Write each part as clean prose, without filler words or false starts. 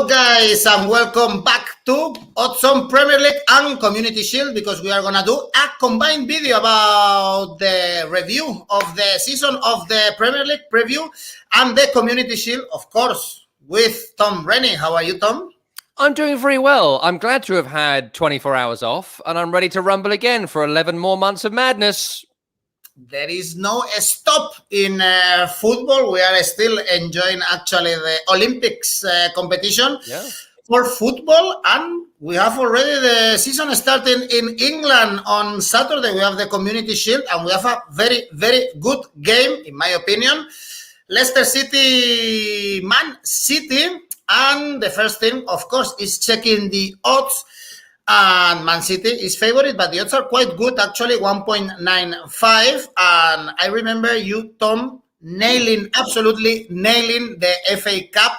Hello guys and welcome back to Odds on Premier League and Community Shield, because we are going to do a combined video about the review of the season of the Premier League preview and the Community Shield, of course, with Tom Rennie. How are you, Tom? I'm doing very well. I'm glad to have had 24 hours off, and I'm ready to rumble again for 11 more months of madness. There is no stop in football. We are still enjoying actually the Olympics competition for football, and we have already the season starting in England on Saturday. We have the Community Shield, and we have a very, very good game, in my opinion. Leicester City, Man City, and the first thing, of course, is checking the odds. And Man City is favorite, but the odds are quite good, actually, 1.95. And I remember you, Tom, absolutely nailing the FA Cup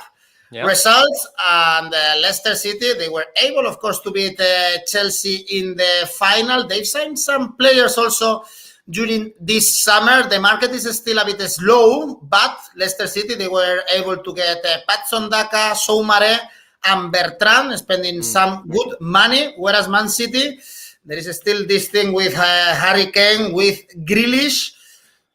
results. And Leicester City, they were able, of course, to beat Chelsea in the final. They've signed some players also during this summer. The market is still a bit slow, but Leicester City, they were able to get Patson Daka, Soumare, and Bertrand, spending some good money, whereas Man City, there is still this thing with Harry Kane, with Grealish.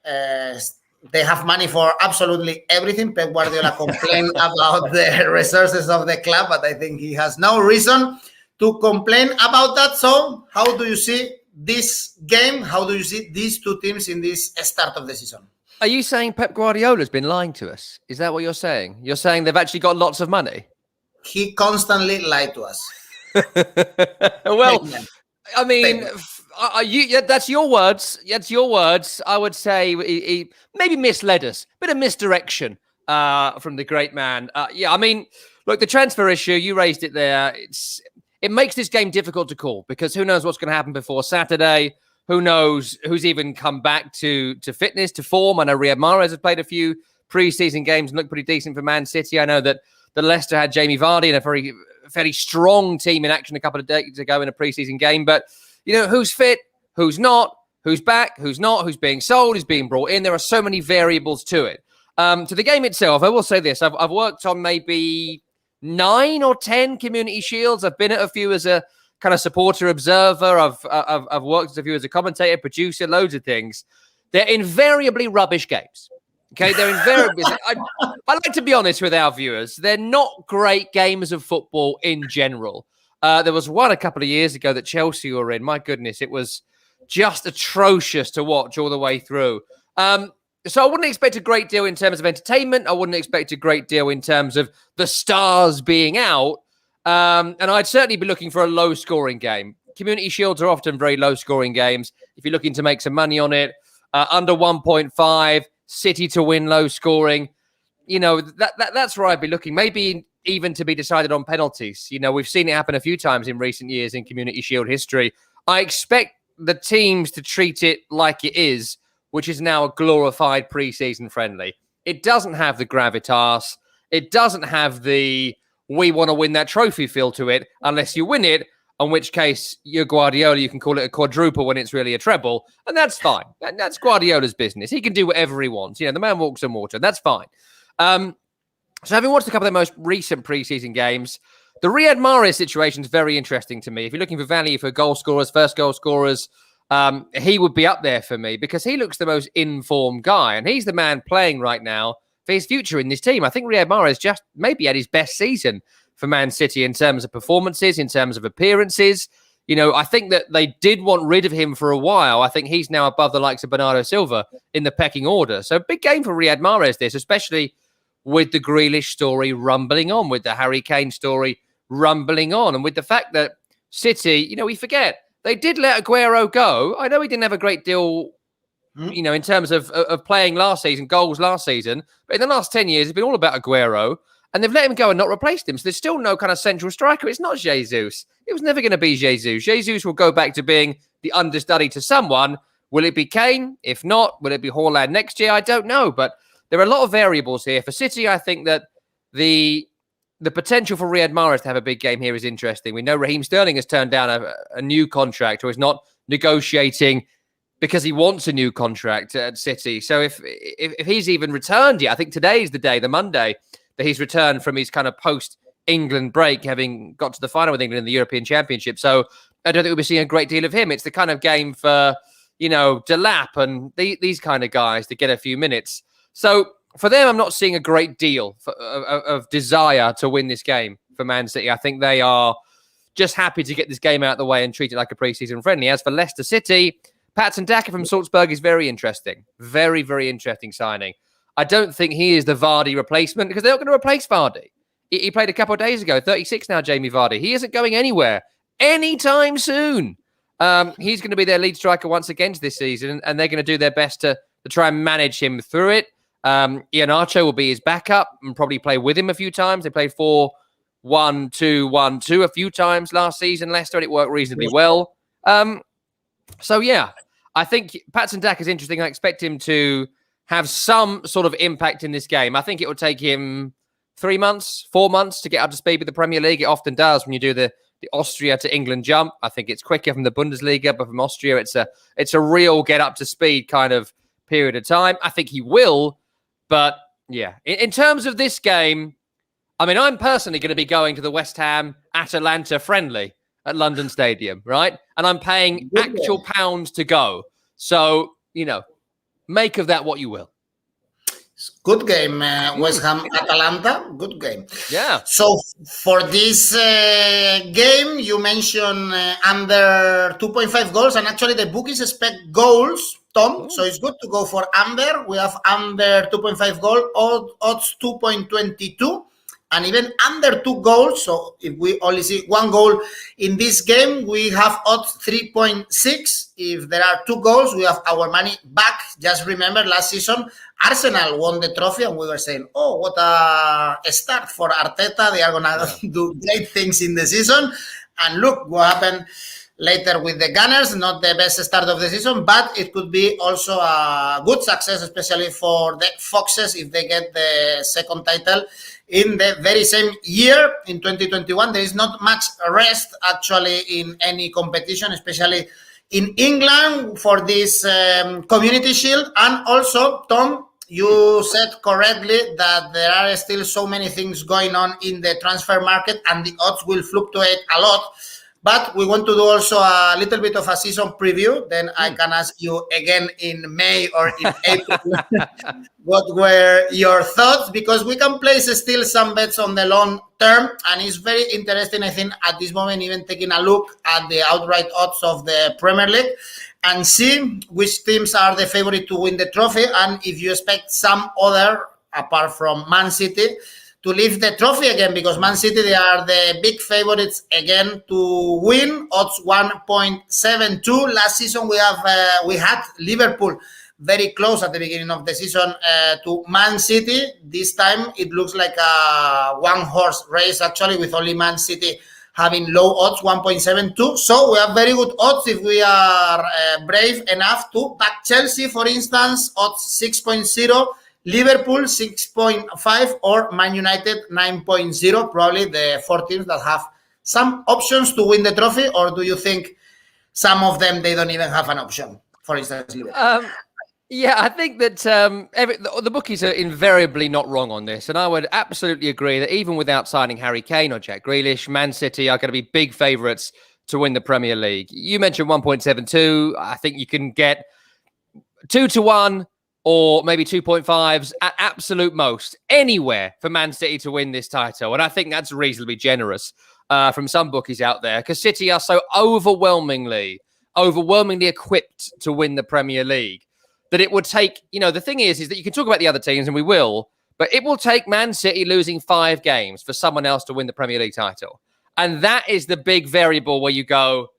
They have money for absolutely everything. Pep Guardiola complained about the resources of the club, but I think he has no reason to complain about that. So how do you see this game? How do you see these two teams in this start of the season? Are you saying Pep Guardiola has been lying to us? Is that what you're saying? You're saying they've actually got lots of money? He constantly lied to us. Well, I mean, that's your words. That's your words. I would say he maybe misled us. Bit of misdirection from the great man. I mean, look, the transfer issue, you raised it there. It makes this game difficult to call, because who knows what's going to happen before Saturday? Who knows who's even come back to fitness, to form? I know Riyad Mahrez has played a few pre-season games and looked pretty decent for Man City. I know that the Leicester had Jamie Vardy and a fairly strong team in action a couple of days ago in a preseason game. But, you know, who's fit, who's not, who's back, who's not, who's being sold, who's being brought in. There are so many variables to it. To the game itself, I will say this. I've worked on maybe 9 or 10 Community Shields. I've been at a few as a kind of supporter observer. I've worked as a few as a commentator, producer, loads of things. They're invariably rubbish games. Okay, they're invariably. I like to be honest with our viewers. They're not great games of football in general. There was one a couple of years ago that Chelsea were in. My goodness, it was just atrocious to watch all the way through. So I wouldn't expect a great deal in terms of entertainment. I wouldn't expect a great deal in terms of the stars being out. And I'd certainly be looking for a low-scoring game. Community Shields are often very low-scoring games. If you're looking to make some money on it, under 1.5. City to win, low scoring, you know, that's where I'd be looking. Maybe even to be decided on penalties. You know, we've seen it happen a few times in recent years in Community Shield history. I expect the teams to treat it like it is, which is now a glorified pre-season friendly. It doesn't have the gravitas. It doesn't have the we want to win that trophy feel to it unless you win it. In which case, you're Guardiola, you can call it a quadruple when it's really a treble, and that's fine. That's Guardiola's business. He can do whatever he wants. You know, the man walks on water. That's fine. So having watched a couple of the most recent preseason games, the Riyad Mahrez situation is very interesting to me. If you're looking for value for goal scorers, first goal scorers, he would be up there for me because he looks the most informed guy, and he's the man playing right now for his future in this team. I think Riyad Mahrez just maybe had his best season for Man City in terms of performances, in terms of appearances. You know, I think that they did want rid of him for a while. I think he's now above the likes of Bernardo Silva in the pecking order. So big game for Riyad Mahrez this, especially with the Grealish story rumbling on, with the Harry Kane story rumbling on, and with the fact that City, you know, we forget, they did let Aguero go. I know he didn't have a great deal, you know, in terms of playing last season, goals last season, but in the last 10 years, it's been all about Aguero. And they've let him go and not replaced him. So there's still no kind of central striker. It's not Jesus. It was never going to be Jesus. Jesus will go back to being the understudy to someone. Will it be Kane? If not, will it be Haaland next year? I don't know. But there are a lot of variables here. For City, I think that the potential for Riyad Mahrez to have a big game here is interesting. We know Raheem Sterling has turned down a new contract, or is not negotiating because he wants a new contract at City. So if he's even returned yet, I think today is the day, the Monday, that he's returned from his kind of post England break, having got to the final with England in the European Championship. So I don't think we'll be seeing a great deal of him. It's the kind of game for, Delap and these kind of guys to get a few minutes. So for them, I'm not seeing a great deal of desire to win this game for Man City. I think they are just happy to get this game out of the way and treat it like a pre-season friendly. As for Leicester City, Patson Daka from Salzburg is very interesting. Very, very interesting signing. I don't think he is the Vardy replacement because they're not going to replace Vardy. He played a couple of days ago, 36 now, Jamie Vardy. He isn't going anywhere anytime soon. He's going to be their lead striker once again this season, and they're going to do their best to try and manage him through it. Iheanacho will be his backup and probably play with him a few times. They played 4-1-2-1-2 a few times last season, Leicester, and it worked reasonably well. So, yeah, I think Patson Daka is interesting. I expect him to have some sort of impact in this game. I think it will take him 3 months, 4 months to get up to speed with the Premier League. It often does when you do the Austria to England jump. I think it's quicker from the Bundesliga, but from Austria, it's a real get up to speed kind of period of time. I think he will, but yeah, in terms of this game, I mean, I'm personally going to be going to the West Ham Atalanta friendly at London Stadium, right? And I'm paying actual pounds to go. So, make of that what you will. Good game, West Ham Atalanta. Good game. Yeah. So for this game, you mentioned under 2.5 goals, and actually the bookies expect goals, Tom. Ooh. So it's good to go for under. We have under 2.5 goal, odds 2.22. And even under 2 goals, so if we only see 1 goal in this game, we have odds 3.6. If there are 2 goals, we have our money back. Just remember last season, Arsenal won the trophy and we were saying, oh, what a start for Arteta. They are going to do great things in the season. And look what happened later with the Gunners. Not the best start of the season, but it could be also a good success, especially for the Foxes if they get the second title in the very same year, in 2021. There is not much rest actually in any competition, especially in England for this Community Shield. And also, Tom, you said correctly that there are still so many things going on in the transfer market and the odds will fluctuate a lot. But we want to do also a little bit of a season preview. Then I can ask you again in May or in April what were your thoughts, because we can place still some bets on the long term. And it's very interesting, I think, at this moment, even taking a look at the outright odds of the Premier League and see which teams are the favorite to win the trophy. And if you expect some other, apart from Man City, to lift the trophy again, because Man City, they are the big favorites again to win. Odds 1.72. Last season, we had Liverpool very close at the beginning of the season to Man City. This time, it looks like a one-horse race, actually, with only Man City having low odds, 1.72. So we have very good odds if we are brave enough to back Chelsea, for instance, odds 6.0. Liverpool 6.5 or Man United 9.0, probably the 4 teams that have some options to win the trophy. Or do you think some of them, they don't even have an option? For instance, Liverpool. Yeah, I think that the bookies are invariably not wrong on this. And I would absolutely agree that even without signing Harry Kane or Jack Grealish, Man City are going to be big favourites to win the Premier League. You mentioned 1.72. I think you can get 2-1 or maybe 2.5s at absolute most anywhere for Man City to win this title. And I think that's reasonably generous from some bookies out there, because City are so overwhelmingly equipped to win the Premier League that it would take, the thing is that you can talk about the other teams and we will, but it will take Man City losing 5 games for someone else to win the Premier League title. And that is the big variable where you go,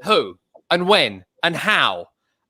who and when and how?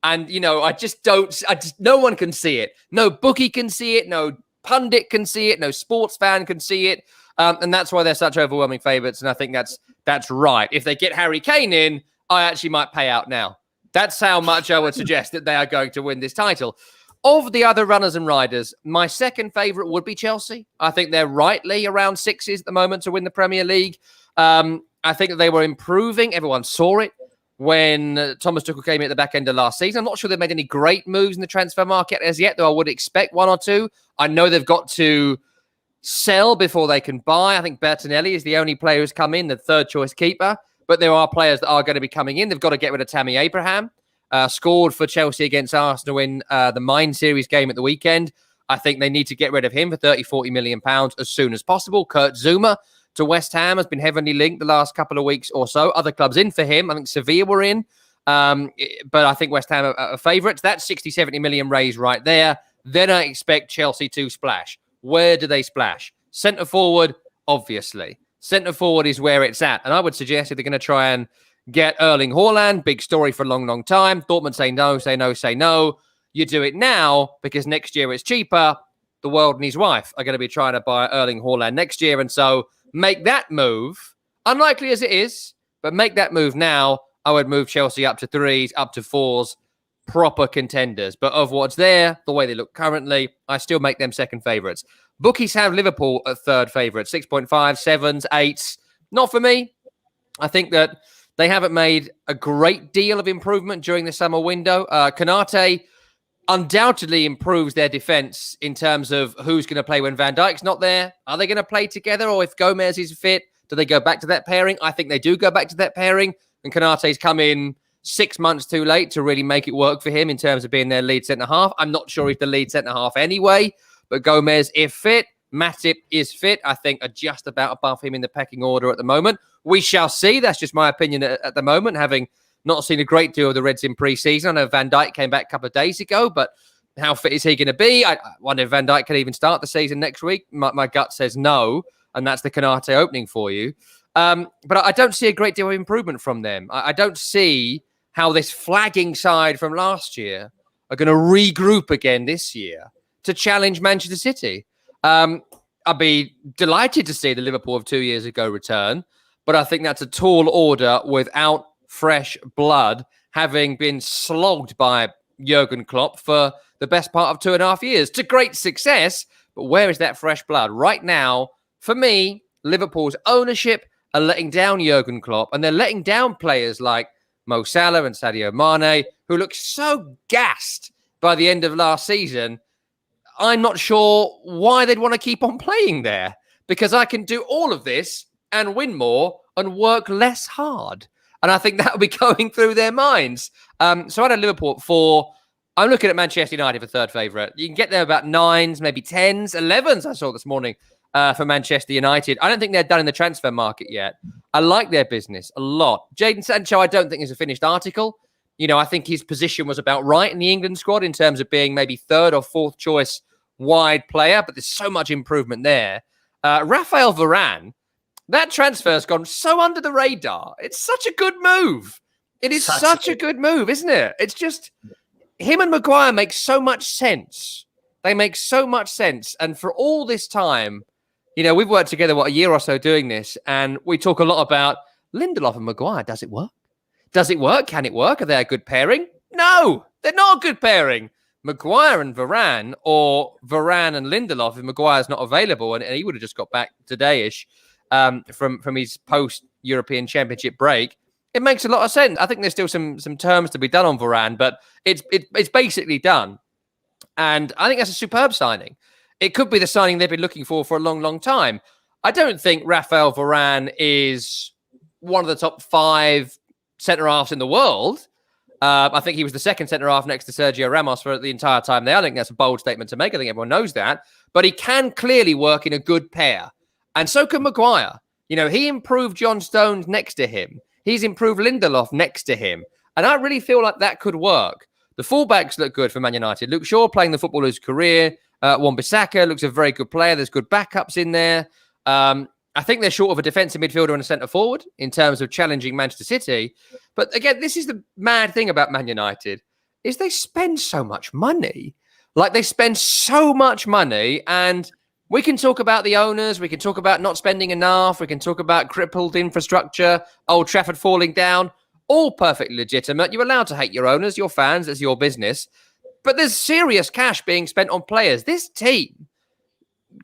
And, no one can see it. No bookie can see it. No pundit can see it. No sports fan can see it. And that's why they're such overwhelming favourites. And I think that's right. If they get Harry Kane in, I actually might pay out now. That's how much I would suggest that they are going to win this title. Of the other runners and riders, my second favourite would be Chelsea. I think they're rightly around 6s at the moment to win the Premier League. I think that they were improving. Everyone saw it when Thomas Tuchel came in at the back end of last season. I'm not sure they've made any great moves in the transfer market as yet, though I would expect 1 or 2. I know they've got to sell before they can buy. I think Bertinelli is the only player who's come in, the third choice keeper. But there are players that are going to be coming in. They've got to get rid of Tammy Abraham. Scored for Chelsea against Arsenal in the Mind Series game at the weekend. I think they need to get rid of him for 30-40 million pounds as soon as possible. Kurt Zouma to West Ham has been heavily linked the last couple of weeks or so. Other clubs in for him. I think Sevilla were in. But I think West Ham are favourites. That's 60-70 million raised right there. Then I expect Chelsea to splash. Where do they splash? Centre forward, obviously. Centre forward is where it's at. And I would suggest if they're going to try and get Erling Haaland, big story for a long, long time. Dortmund say no, say no, say no. You do it now because next year it's cheaper. The world and his wife are going to be trying to buy Erling Haaland next year. And so make that move, unlikely as it is, but make that move now. I would move Chelsea up to 3s, up to 4s, proper contenders. But of what's there, the way they look currently, I still make them second favourites. Bookies have Liverpool at third favourite, 6.5, 7s, 8s. Not for me. I think that they haven't made a great deal of improvement during the summer window. Konate undoubtedly improves their defence in terms of who's going to play when Van Dijk's not there. Are they going to play together? Or if Gomez is fit, do they go back to that pairing? I think they do go back to that pairing. And Konate's come in 6 months too late to really make it work for him in terms of being their lead centre-half. I'm not sure he's the lead centre-half anyway. But Gomez, if fit, Matip is fit, I think are just about above him in the pecking order at the moment. We shall see. That's just my opinion at the moment, having not seen a great deal of the Reds in pre-season. I know Van Dijk came back a couple of days ago, but how fit is he going to be? I wonder if Van Dijk can even start the season next week. My gut says no, and that's the Konate opening for you. But I don't see a great deal of improvement from them. I don't see how this flagging side from last year are going to regroup again this year to challenge Manchester City. I'd be delighted to see the Liverpool of 2 years ago return, but I think that's a tall order without fresh blood, having been slogged by Jurgen Klopp for the best part of 2.5 years to great success. But where is that fresh blood? Right now, for me, Liverpool's ownership are letting down Jurgen Klopp, and they're letting down players like Mo Salah and Sadio Mane, who look so gassed by the end of last season. I'm not sure why they'd want to keep on playing there, because I can do all of this and win more and work less hard. And I think that will be going through their minds. So I had Liverpool at 4. I'm looking at Manchester United for third favourite. You can get there about 9s, maybe 10s, 11s I saw this morning for Manchester United. I don't think they're done in the transfer market yet. I like their business a lot. Jadon Sancho, I don't think is a finished article. You know, I think his position was about right in the England squad in terms of being maybe third or fourth choice wide player, but there's so much improvement there. Rafael Varane, that transfer has gone so under the radar. It's such a good move. It is such a good move, isn't it? It's just him and Maguire make so much sense. They make so much sense. And for all this time, you know, we've worked together, a year or so doing this, and we talk a lot about Lindelof and Maguire. Does it work? Does it work? Can it work? Are they a good pairing? No, they're not a good pairing. Maguire and Varane, or Varane and Lindelof if Maguire's not available, and he would have just got back today-ish from his post-European Championship break. It makes a lot of sense. I think there's still some terms to be done on Varane, but it's basically done. And I think that's a superb signing. It could be the signing they've been looking for a long, long time. I don't think Rafael Varane is one of the top 5 centre-halves in the world. I think he was the second centre-half next to Sergio Ramos for the entire time there. I think that's a bold statement to make. I think everyone knows that. But he can clearly work in a good pair. And so can Maguire. You know, he improved John Stones next to him. He's improved Lindelof next to him. And I really feel like that could work. The fullbacks look good for Man United. Luke Shaw playing the football of his career. Wan-Bissaka looks a very good player. There's good backups in there. I think they're short of a defensive midfielder and a centre forward in terms of challenging Manchester City. But again, this is the mad thing about Man United, is they spend so much money. Like, they spend so much money, and we can talk about the owners. We can talk about not spending enough. We can talk about crippled infrastructure, Old Trafford falling down. All perfectly legitimate. You're allowed to hate your owners, your fans. It's your business. But there's serious cash being spent on players. This team,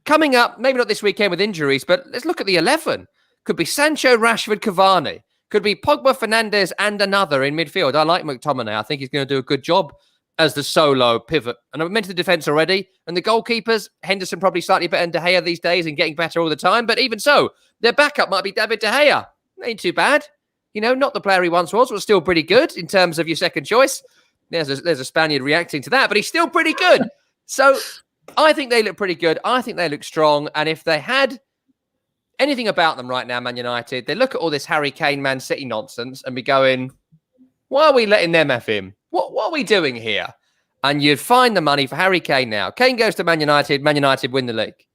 coming up, maybe not this weekend with injuries, but let's look at the 11. Could be Sancho, Rashford, Cavani. Could be Pogba, Fernandes, and another in midfield. I like McTominay. I think he's going to do a good job as the solo pivot. And I mentioned the defence already. And the goalkeepers, Henderson probably slightly better than De Gea these days and getting better all the time. But even so, their backup might be David De Gea. Ain't too bad. Not the player he once was, but still pretty good in terms of your second choice. There's a Spaniard reacting to that, but he's still pretty good. So I think they look pretty good. I think they look strong. And if they had anything about them right now, Man United, they look at all this Harry Kane, Man City nonsense and be going, why are we letting them F him? What are we doing here? And you'd find the money for Harry Kane now. Kane goes to Man United win the league.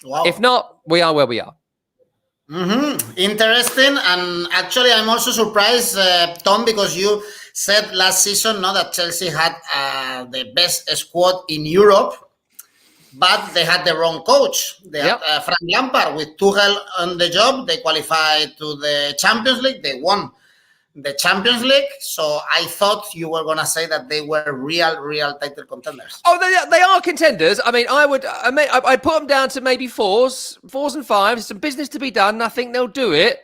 Wow. If not, we are where we are. Interesting. And actually, I'm also surprised, Tom, because you said last season that Chelsea had the best squad in Europe, but they had the wrong coach. They had Frank Lampard with Tuchel on the job. They qualified to the Champions League. They won the Champions League. So I thought you were going to say that they were real title contenders. Oh, they are contenders. I mean, I'd put them down to maybe fours and fives. Some business to be done. I think they'll do it.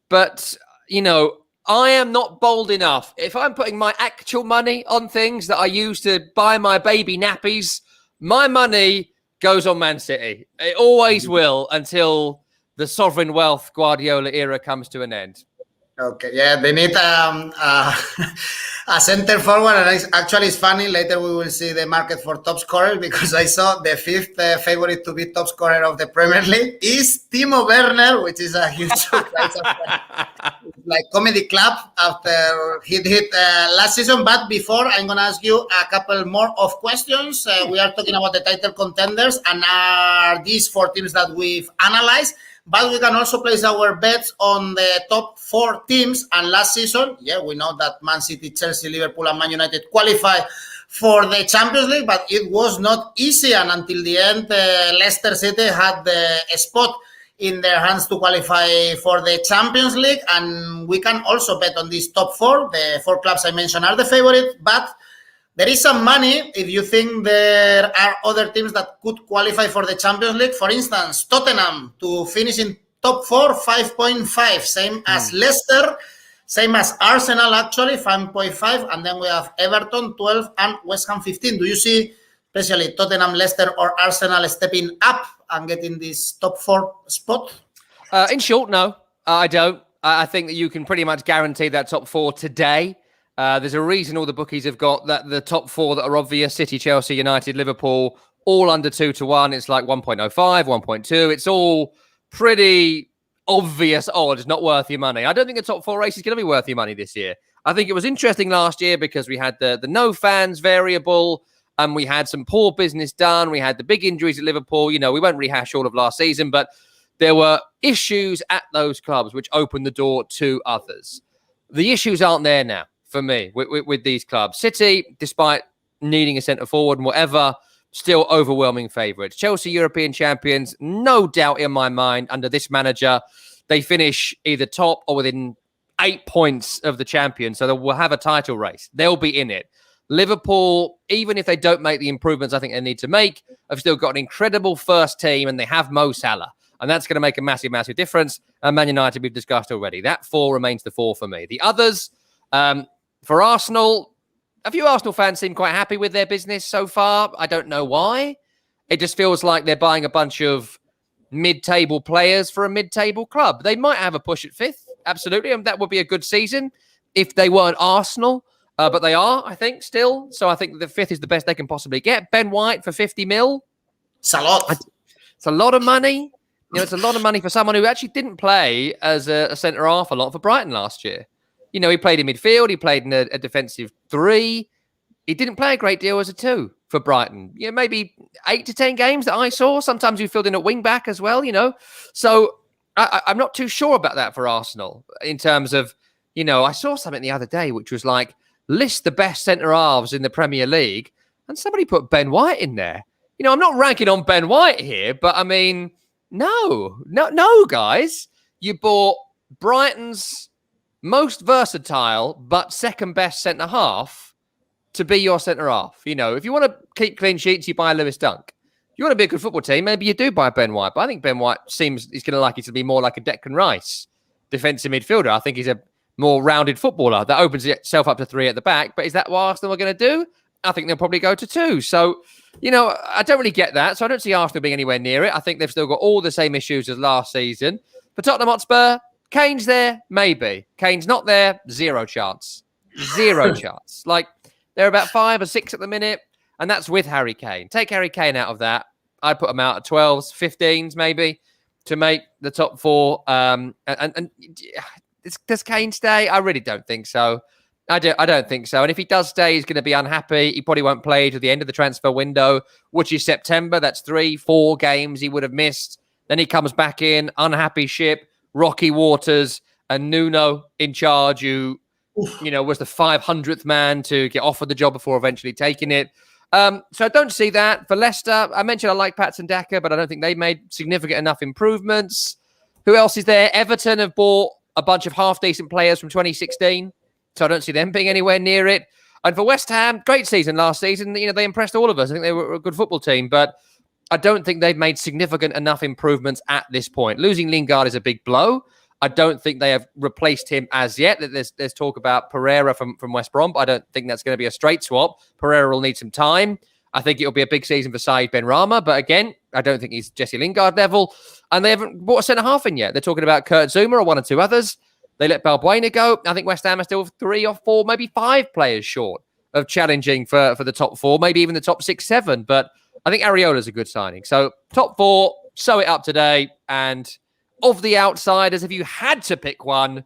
But, I am not bold enough. If I'm putting my actual money on things that I use to buy my baby nappies, my money goes on Man City. It always will until the sovereign wealth Guardiola era comes to an end. Okay, yeah, they need a center forward, and actually it's funny. Later we will see the market for top scorer, because I saw the fifth favorite to be top scorer of the Premier League is Timo Werner, which is a huge surprise. Like comedy club after he hit last season. But before, I'm going to ask you a couple more of questions. We are talking about the title contenders, and are these 4 teams that we've analyzed. But we can also place our bets on the top 4 teams. And last season, we know that Man City, Chelsea, Liverpool, and Man United qualified for the Champions League, but it was not easy. And until the end, Leicester City had the spot in their hands to qualify for the Champions League. And we can also bet on these top 4. The 4 clubs I mentioned are the favorite, but there is some money if you think there are other teams that could qualify for the Champions League. For instance, Tottenham to finish in top 4, 5.5, same as Leicester, same as Arsenal actually, 5.5, and then we have Everton 12 and West Ham 15. Do you see especially Tottenham, Leicester, or Arsenal stepping up and getting this top 4 spot? In short, no, I don't. I think that you can pretty much guarantee that top 4 today. There's a reason all the bookies have got that the top 4 that are obvious: City, Chelsea, United, Liverpool, all under 2-1. It's like 1.05, 1.2. It's all pretty obvious odds, not worth your money. I don't think the top 4 race is going to be worth your money this year. I think it was interesting last year because we had the no fans variable, and we had some poor business done. We had the big injuries at Liverpool. We won't rehash all of last season, but there were issues at those clubs which opened the door to others. The issues aren't there now. For me, with these clubs. City, despite needing a centre forward and whatever, still overwhelming favourites. Chelsea, European champions, no doubt in my mind, under this manager, they finish either top or within 8 points of the champions, so they will have a title race. They'll be in it. Liverpool, even if they don't make the improvements I think they need to make, have still got an incredible first team, and they have Mo Salah. And that's going to make a massive, massive difference. And Man United, we've discussed already. That 4 remains the 4 for me. The others... for Arsenal, a few Arsenal fans seem quite happy with their business so far. I don't know why. It just feels like they're buying a bunch of mid-table players for a mid-table club. They might have a push at 5th, absolutely, and that would be a good season if they weren't Arsenal. But they are, I think, still. So I think the 5th is the best they can possibly get. Ben White for 50 mil. It's a lot. It's a lot of money. It's a lot of money for someone who actually didn't play as a centre-half a lot for Brighton last year. He played in midfield. He played in a defensive 3. He didn't play a great deal as a 2 for Brighton. Maybe 8 to 10 games that I saw. Sometimes he filled in at wing back as well, So I'm not too sure about that for Arsenal in terms of, I saw something the other day which was like, list the best centre-halves in the Premier League, and somebody put Ben White in there. I'm not ranking on Ben White here, but I mean, no, guys. You bought Brighton's most versatile but second best centre half to be your centre half. If you want to keep clean sheets, you buy Lewis Dunk. If you want to be a good football team, maybe you do buy Ben White. But I think Ben White seems he's going to like it to be more like a Declan Rice defensive midfielder. I think he's a more rounded footballer that opens itself up to 3 at the back. But is that what Arsenal are going to do? I think they'll probably go to 2. So, I don't really get that. So I don't see Arsenal being anywhere near it. I think they've still got all the same issues as last season. For Tottenham Hotspur, Kane's there, maybe. Kane's not there, 0 chance. 0 chance. Like, they're about 5 or 6 at the minute, and that's with Harry Kane. Take Harry Kane out of that. I'd put them out at 12s, 15s maybe, to make the top 4. And does Kane stay? I really don't think so. I don't think so. And if he does stay, he's going to be unhappy. He probably won't play to the end of the transfer window, which is September. That's 3-4 games he would have missed. Then he comes back in, unhappy ship, rocky waters, and Nuno in charge, who, was the 500th man to get offered the job before eventually taking it. So I don't see that. For Leicester, I mentioned I like Patson Daka, but I don't think they made significant enough improvements. Who else is there? Everton have bought a bunch of half-decent players from 2016. So I don't see them being anywhere near it. And for West Ham, great season last season. They impressed all of us. I think they were a good football team, but I don't think they've made significant enough improvements at this point. Losing Lingard is a big blow. I don't think they have replaced him as yet. There's talk about Pereira from West Brom, but I don't think that's going to be a straight swap. Pereira will need some time. I think it'll be a big season for Said Benrahma, but again, I don't think he's Jesse Lingard level. And they haven't bought a centre-half in yet. They're talking about Kurt Zouma or 1 or 2 others. They let Balbuena go. I think West Ham are still 3 or 4, maybe 5 players short of challenging for the top 4, maybe even the top 6, 7. But I think Areola's a good signing. So top 4, sew it up today. And of the outsiders, if you had to pick one,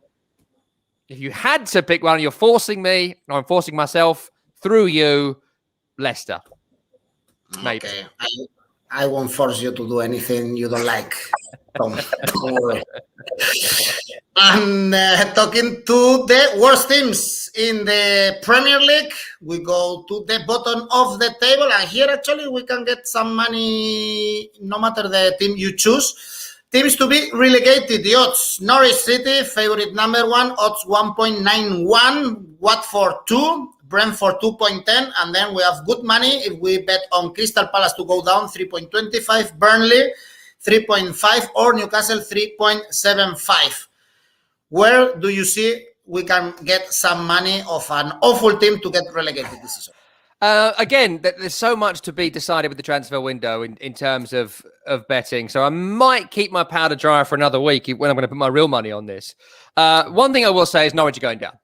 you're forcing me, or I'm forcing myself through you, Leicester. Maybe. Okay. I won't force you to do anything you don't like. Don't worry. And talking to the worst teams in the Premier League, we go to the bottom of the table. And here, actually, we can get some money no matter the team you choose. Teams to be relegated, the odds. Norwich City, favorite number 1, odds 1.91. Watford 2. Brentford 2.10, and then we have good money if we bet on Crystal Palace to go down 3.25, Burnley 3.5, or Newcastle 3.75. Where do you see we can get some money of an awful team to get relegated this season? Again, there's so much to be decided with the transfer window in terms of betting. So I might keep my powder dry for another week when I'm going to put my real money on this. One thing I will say is Norwich are going down.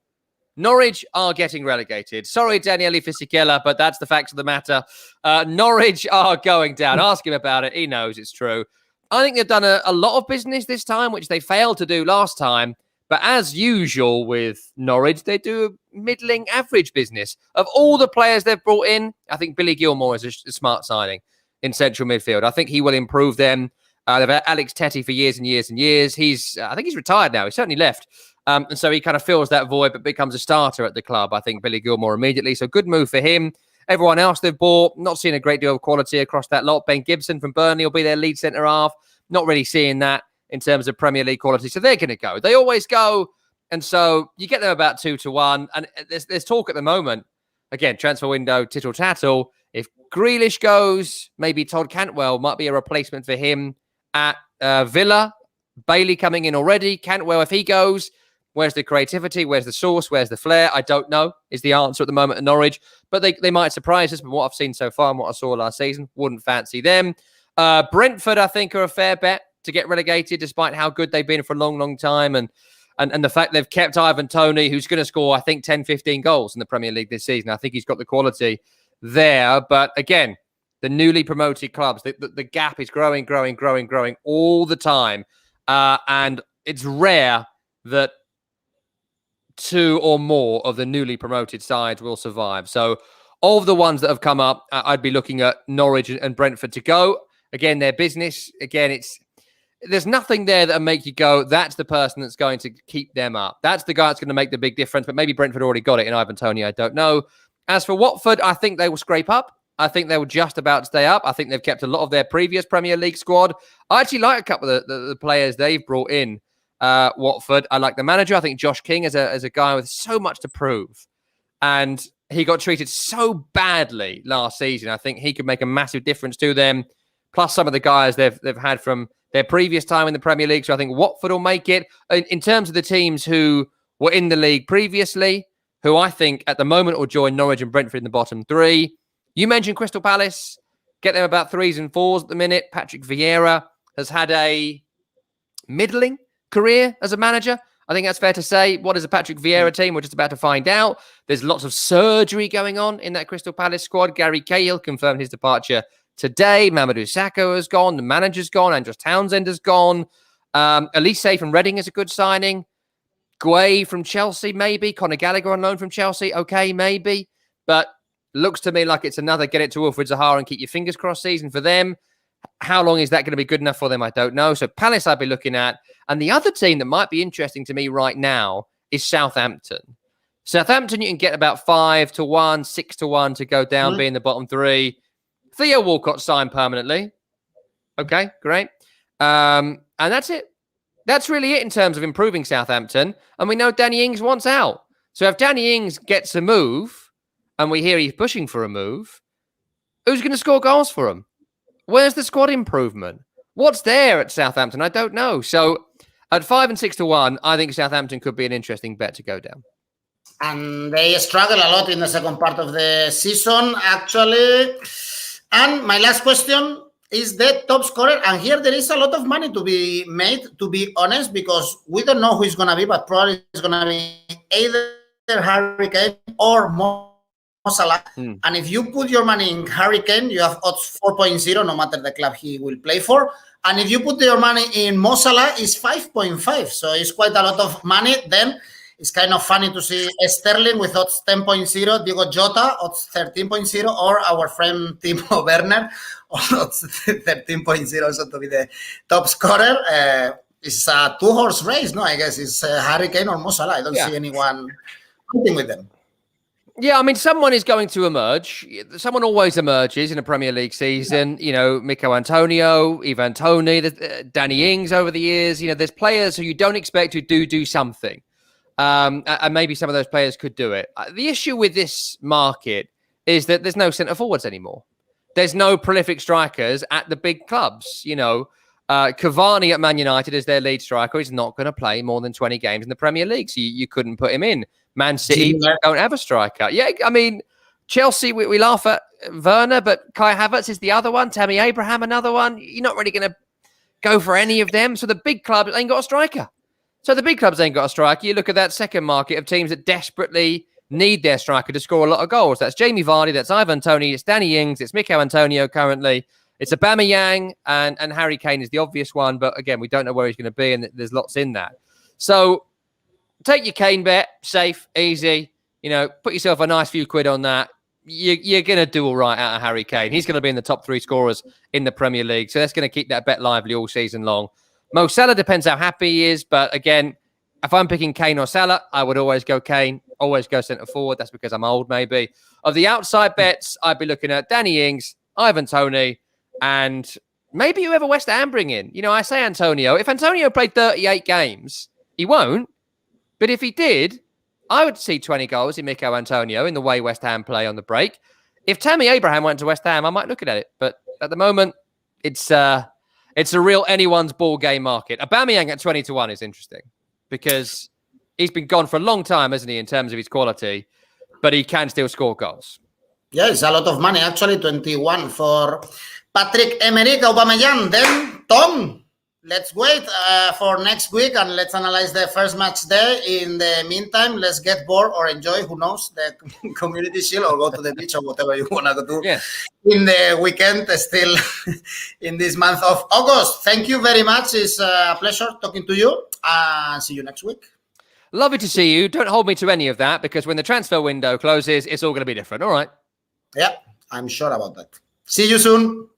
Norwich are getting relegated. Sorry, Daniele Fisichella, but that's the facts of the matter. Norwich are going down. Ask him about it. He knows it's true. I think they've done a lot of business this time, which they failed to do last time. But as usual with Norwich, they do a middling average business. Of all the players they've brought in, I think Billy Gilmour is a smart signing in central midfield. I think he will improve them. They've had Alex Tettey for years and years and years. I think he's retired now. He certainly left. And so he kind of fills that void, but becomes a starter at the club. I think Billy Gilmour immediately. So good move for him. Everyone else they've bought, not seeing a great deal of quality across that lot. Ben Gibson from Burnley will be their lead centre-half. Not really seeing that in terms of Premier League quality. So they're going to go. They always go. And so you get them about 2-1. And there's talk at the moment. Again, transfer window, tittle-tattle. If Grealish goes, maybe Todd Cantwell might be a replacement for him at Villa. Bailey coming in already. Cantwell, if he goes, where's the creativity? Where's the sauce? Where's the flair? I don't know is the answer at the moment at Norwich. But they might surprise us from what I've seen so far and what I saw last season. Wouldn't fancy them. Brentford, I think, are a fair bet to get relegated, despite how good they've been for a long, long time. And the fact they've kept Ivan Toney, who's going to score, I think, 10, 15 goals in the Premier League this season. I think he's got the quality there. But again, the newly promoted clubs, the gap is growing all the time. And it's rare that 2 or more of the newly promoted sides will survive. So of the ones that have come up, I'd be looking at Norwich and Brentford to go. Again, their business. Again, there's nothing there that'll make you go, that's the person that's going to keep them up. That's the guy that's going to make the big difference. But maybe Brentford already got it in Ivan Toney. I don't know. As for Watford, I think they will scrape up. I think they will just about stay up. I think they've kept a lot of their previous Premier League squad. I actually like a couple of the players they've brought in. Watford. I like the manager. I think Josh King is a guy with so much to prove. And he got treated so badly last season. I think he could make a massive difference to them. Plus some of the guys they've had from their previous time in the Premier League. So I think Watford will make it. In terms of the teams who were in the league previously, who I think at the moment will join Norwich and Brentford in the bottom 3. You mentioned Crystal Palace. Get them about 3s and 4s at the minute. Patrick Vieira has had a middling career as a manager. I think that's fair to say. What is a Patrick Vieira team? We're just about to find out. There's lots of surgery going on in that Crystal Palace squad. Gary Cahill confirmed his departure today. Mamadou Sakho has gone. The manager's gone. Andros Townsend has gone. Elise from Reading is a good signing. Guay from Chelsea, maybe. Conor Gallagher on loan from Chelsea. Okay, maybe. But looks to me like it's another get it to Wilfried Zaha and keep your fingers crossed season for them. How long is that going to be good enough for them? I don't know. So Palace I'd be looking at. And the other team that might be interesting to me right now is Southampton. Southampton, you can get about 5-1, 6-1 to go down, be in the bottom 3. Theo Walcott signed permanently. Okay, great. And that's it. That's really it in terms of improving Southampton. And we know Danny Ings wants out. So if Danny Ings gets a move, and we hear he's pushing for a move, who's going to score goals for him? Where's the squad improvement? What's there at Southampton? I don't know. So at 5 and 6-1, I think Southampton could be an interesting bet to go down. And they struggle a lot in the second part of the season, actually. And my last question is the top scorer. And here there is a lot of money to be made, to be honest, because we don't know who it's going to be, but probably it's going to be either Harry Kane or Mo Salah. And if you put your money in Harry Kane, you have odds 4.0, no matter the club he will play for. And if you put your money in Mo Salah, it's 5.5. So it's quite a lot of money. Then it's kind of funny to see Sterling with odds 10.0, Diego Jota odds 13.0, or our friend Timo Werner odds 13.0 also to be the top scorer. It's a 2-horse race, no? I guess it's Harry Kane or Mo Salah. I don't see anyone competing with them. Yeah, I mean, someone is going to emerge. Someone always emerges in a Premier League season. You know, Mikel Antonio, Ivan Toney, Danny Ings over the years. You know, there's players who you don't expect to do something. And maybe some of those players could do it. The issue with this market is that there's no centre forwards anymore. There's no prolific strikers at the big clubs. You know, Cavani at Man United is their lead striker. He's not going to play more than 20 games in the Premier League, so you couldn't put him in. Man City don't have a striker. Yeah, I mean, Chelsea, we laugh at Werner, but Kai Havertz is the other one. Tammy Abraham, another one. You're not really going to go for any of them. So the big clubs ain't got a striker. You look at that second market of teams that desperately need their striker to score a lot of goals. That's Jamie Vardy, that's Ivan Toney, it's Danny Ings, it's Mikel Antonio currently. It's Aubameyang, and Harry Kane is the obvious one. But again, we don't know where he's going to be, and there's lots in that. So take your Kane bet, safe, easy. You know, put yourself a nice few quid on that. You're going to do all right out of Harry Kane. He's going to be in the top 3 scorers in the Premier League. So that's going to keep that bet lively all season long. Mo Salah depends how happy he is. But again, if I'm picking Kane or Salah, I would always go Kane, always go centre forward. That's because I'm old, maybe. Of the outside bets, I'd be looking at Danny Ings, Ivan Toney, and maybe whoever West Ham bring in. You know, I say Antonio. If Antonio played 38 games, he won't. But if he did, I would see 20 goals in Mikel Antonio in the way West Ham play on the break. If Tammy Abraham went to West Ham, I might look at it. But at the moment, it's a real anyone's ball game market. Aubameyang at 20-1 is interesting because he's been gone for a long time, hasn't he, in terms of his quality, but he can still score goals. Yeah, it's a lot of money, actually, 21 for Patrick-Emerick Aubameyang. Then, Tom, let's wait for next week and let's analyze the first match there. In the meantime, let's get bored or enjoy, who knows, the Community Shield or go to the beach or whatever you want to do in the weekend, still in this month of August. Thank you very much. It's a pleasure talking to you. See you next week. Lovely to see you. Don't hold me to any of that because when the transfer window closes, it's all going to be different. All right. Yeah, I'm sure about that. See you soon.